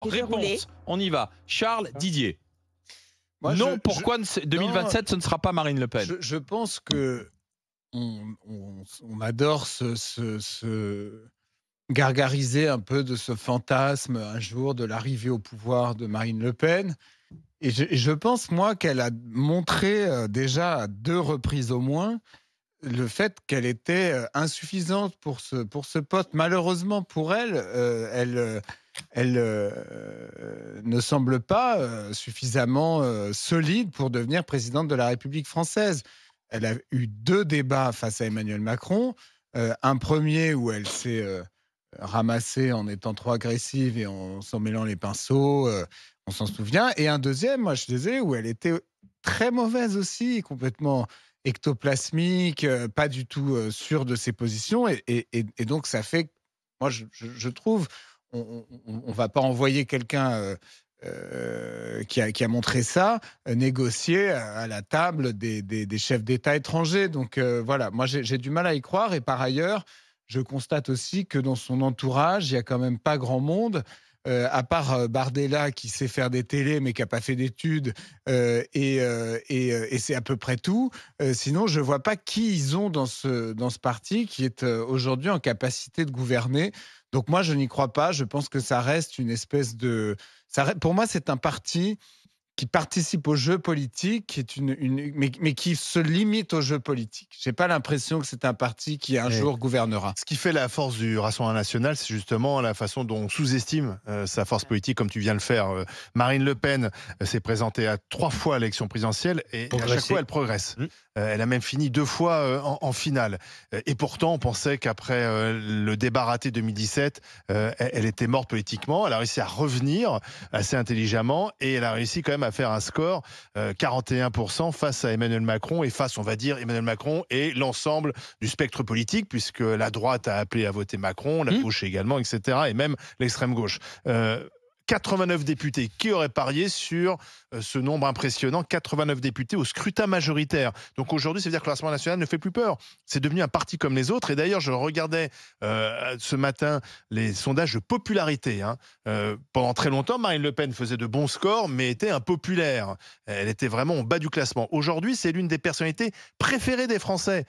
Réponse, on y va. Charles, Didier. Moi, Non, pourquoi 2027, non, ce ne sera pas Marine Le Pen? je pense que on adore se gargariser un peu de ce fantasme un jour de l'arrivée au pouvoir de Marine Le Pen. Et je pense, moi, qu'elle a montré déjà à 2 reprises au moins le fait qu'elle était insuffisante pour ce poste. Malheureusement pour elle, elle ne semble pas suffisamment solide pour devenir présidente de la République française. Elle a eu 2 débats face à Emmanuel Macron. Un premier où elle s'est ramassée en étant trop agressive et en s'en mêlant les pinceaux, on s'en souvient. Et un deuxième, moi je disais, où elle était très mauvaise aussi, complètement ectoplasmique, pas du tout sûre de ses positions. Et donc ça fait, moi je trouve, on va pas envoyer quelqu'un qui a montré ça, négocier à la table des chefs d'État étrangers. Donc voilà, moi j'ai du mal à y croire. Et par ailleurs, je constate aussi que dans son entourage, il y a quand même pas grand monde. À part Bardella qui sait faire des télés mais qui n'a pas fait d'études, et c'est à peu près tout. Sinon, je ne vois pas qui ils ont dans ce parti qui est aujourd'hui en capacité de gouverner. Donc moi, je n'y crois pas. Je pense que ça reste une espèce de... Pour moi, c'est un parti qui participe au jeu politique, qui est mais qui se limite au jeu politique. Je n'ai pas l'impression que c'est un parti qui un Et jour gouvernera. ce qui fait la force du Rassemblement national, c'est justement la façon dont on sous-estime sa force politique, comme tu viens de le faire. Marine Le Pen s'est présentée à 3 fois à l'élection présidentielle et à chaque fois, elle progresse. Elle a même fini 2 fois en finale. Et pourtant, on pensait qu'après le débat raté 2017, elle était morte politiquement. Elle a réussi à revenir assez intelligemment et elle a réussi quand même à faire un score 41% face à Emmanuel Macron et face, on va dire, Emmanuel Macron et l'ensemble du spectre politique, puisque la droite a appelé à voter Macron, la gauche également, etc., et même l'extrême gauche. 89 députés. Qui aurait parié sur ce nombre impressionnant, 89 députés au scrutin majoritaire? Donc aujourd'hui, ça veut dire que le Rassemblement national ne fait plus peur. C'est devenu un parti comme les autres. Et d'ailleurs, je regardais ce matin les sondages de popularité. Pendant très longtemps, Marine Le Pen faisait de bons scores, mais était impopulaire. Elle était vraiment au bas du classement. Aujourd'hui, c'est l'une des personnalités préférées des Français.